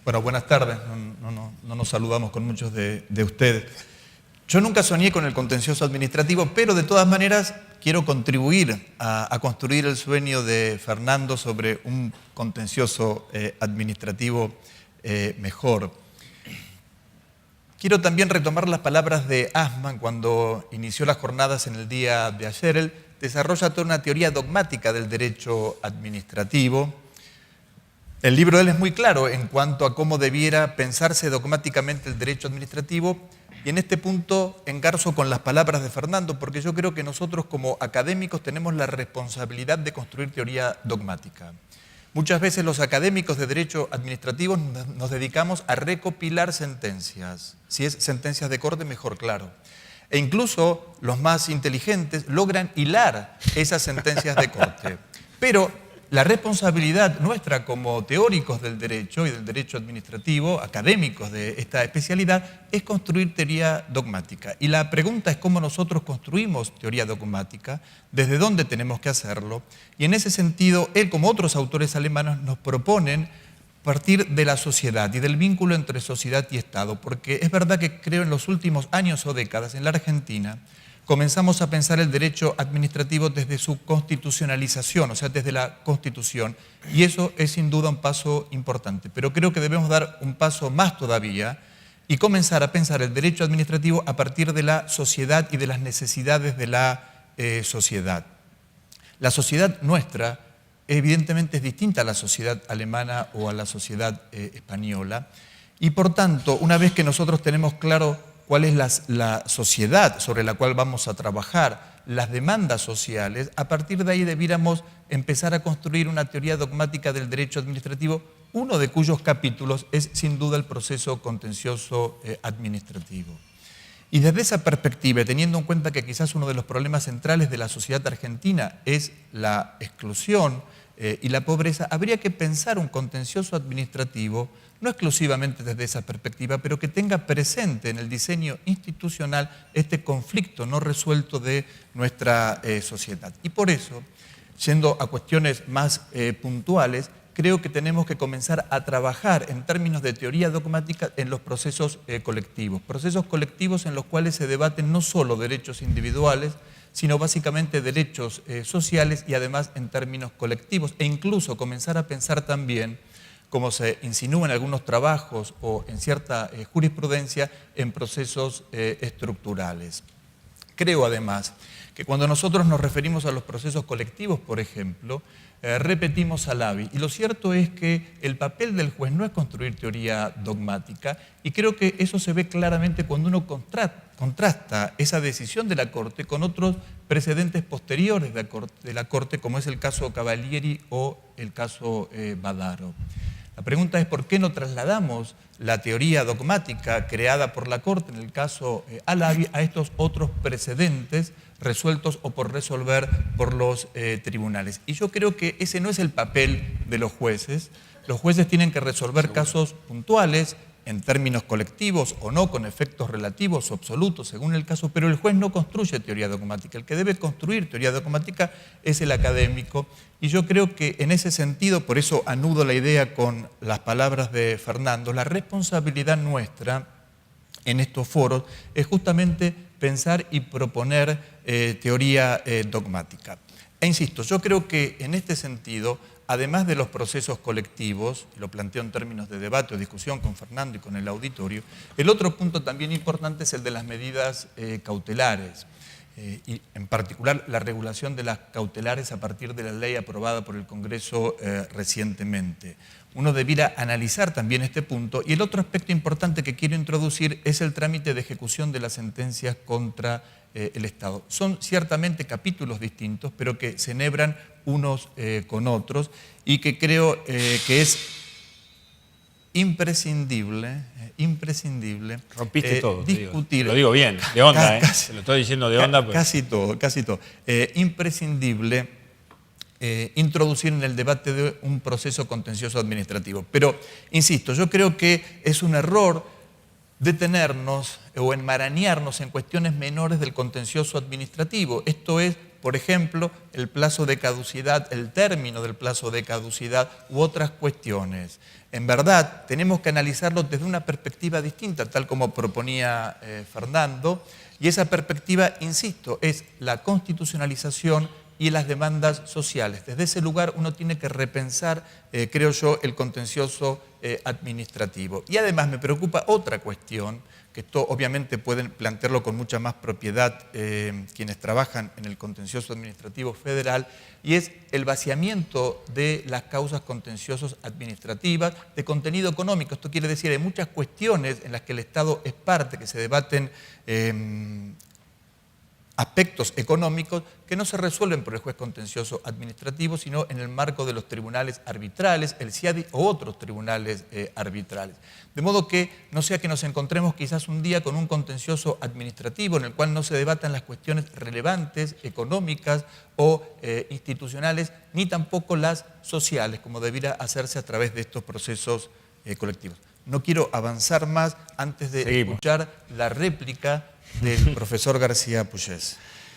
Bueno, buenas tardes. No nos saludamos con muchos de ustedes. Yo nunca soñé con el contencioso administrativo, pero de todas maneras quiero contribuir a construir el sueño de Fernando sobre un contencioso administrativo mejor. Quiero también retomar las palabras de Assmann cuando inició las jornadas en el día de ayer. Él desarrolla toda una teoría dogmática del derecho administrativo. El libro de él es muy claro en cuanto a cómo debiera pensarse dogmáticamente el derecho administrativo, y en este punto engarzo con las palabras de Fernando, porque yo creo que nosotros como académicos tenemos la responsabilidad de construir teoría dogmática. Muchas veces los académicos de derecho administrativo nos dedicamos a recopilar sentencias. Si es sentencias de corte, mejor, claro. E incluso los más inteligentes logran hilar esas sentencias de corte. Pero la responsabilidad nuestra como teóricos del derecho y del derecho administrativo, académicos de esta especialidad, es construir teoría dogmática. Y la pregunta es cómo nosotros construimos teoría dogmática, desde dónde tenemos que hacerlo. Y en ese sentido, él, como otros autores alemanes, nos proponen partir de la sociedad y del vínculo entre sociedad y Estado, porque es verdad que creo en los últimos años o décadas en la Argentina comenzamos a pensar el derecho administrativo desde su constitucionalización, o sea, desde la Constitución, y eso es sin duda un paso importante. Pero creo que debemos dar un paso más todavía y comenzar a pensar el derecho administrativo a partir de la sociedad y de las necesidades de la sociedad. La sociedad nuestra, evidentemente, es distinta a la sociedad alemana o a la sociedad española, y por tanto, una vez que nosotros tenemos claro cuál es la sociedad sobre la cual vamos a trabajar, las demandas sociales, a partir de ahí debiéramos empezar a construir una teoría dogmática del derecho administrativo, uno de cuyos capítulos es sin duda el proceso contencioso administrativo. Y desde esa perspectiva, teniendo en cuenta que quizás uno de los problemas centrales de la sociedad argentina es la exclusión y la pobreza, habría que pensar un contencioso administrativo no exclusivamente desde esa perspectiva, pero que tenga presente en el diseño institucional este conflicto no resuelto de nuestra sociedad. Y por eso, yendo a cuestiones más puntuales, creo que tenemos que comenzar a trabajar en términos de teoría dogmática en los procesos colectivos en los cuales se debaten no solo derechos individuales, sino básicamente derechos sociales y además en términos colectivos, e incluso comenzar a pensar también, como se insinúa en algunos trabajos o en cierta jurisprudencia, en procesos estructurales. Creo además que cuando nosotros nos referimos a los procesos colectivos, por ejemplo, repetimos a Lavi. Y lo cierto es que el papel del juez no es construir teoría dogmática, y creo que eso se ve claramente cuando uno contrasta esa decisión de la Corte con otros precedentes posteriores de la Corte, como es el caso Cavalieri o el caso Badaro. La pregunta es por qué no trasladamos la teoría dogmática creada por la Corte, en el caso Alavi, a estos otros precedentes resueltos o por resolver por los tribunales. Y yo creo que ese no es el papel de los jueces. Los jueces tienen que resolver casos puntuales, en términos colectivos o no, con efectos relativos o absolutos, según el caso, pero el juez no construye teoría dogmática. El que debe construir teoría dogmática es el académico, y yo creo que en ese sentido, por eso anudo la idea con las palabras de Fernando, la responsabilidad nuestra en estos foros es justamente pensar y proponer teoría dogmática. E insisto, yo creo que en este sentido, además de los procesos colectivos, y lo planteo en términos de debate o discusión con Fernando y con el auditorio, el otro punto también importante es el de las medidas cautelares, y en particular la regulación de las cautelares a partir de la ley aprobada por el Congreso recientemente. Uno debiera analizar también este punto, y el otro aspecto importante que quiero introducir es el trámite de ejecución de las sentencias contra el Estado. Son ciertamente capítulos distintos, pero que se enhebran unos con otros, y que creo que es imprescindible Rompiste todo, discutir. Lo digo bien, de onda, te lo estoy diciendo de onda. Casi todo. Imprescindible introducir en el debate de un proceso contencioso administrativo. Pero, insisto, yo creo que es un error detenernos o enmarañarnos en cuestiones menores del contencioso administrativo. Esto es por ejemplo, el plazo de caducidad, el término del plazo de caducidad u otras cuestiones. En verdad, tenemos que analizarlo desde una perspectiva distinta, tal como proponía Fernando, y esa perspectiva, insisto, es la constitucionalización y las demandas sociales. Desde ese lugar uno tiene que repensar, creo yo, el contencioso administrativo. Y además me preocupa otra cuestión, que esto obviamente pueden plantearlo con mucha más propiedad quienes trabajan en el contencioso administrativo federal, y es el vaciamiento de las causas contenciosas administrativas de contenido económico. Esto quiere decir, hay muchas cuestiones en las que el Estado es parte, que se debaten aspectos económicos que no se resuelven por el juez contencioso administrativo, sino en el marco de los tribunales arbitrales, el CIADI o otros tribunales arbitrales. De modo que no sea que nos encontremos quizás un día con un contencioso administrativo en el cual no se debatan las cuestiones relevantes, económicas o institucionales, ni tampoco las sociales, como debiera hacerse a través de estos procesos colectivos. No quiero avanzar más antes de escuchar la réplica del profesor García Puyés.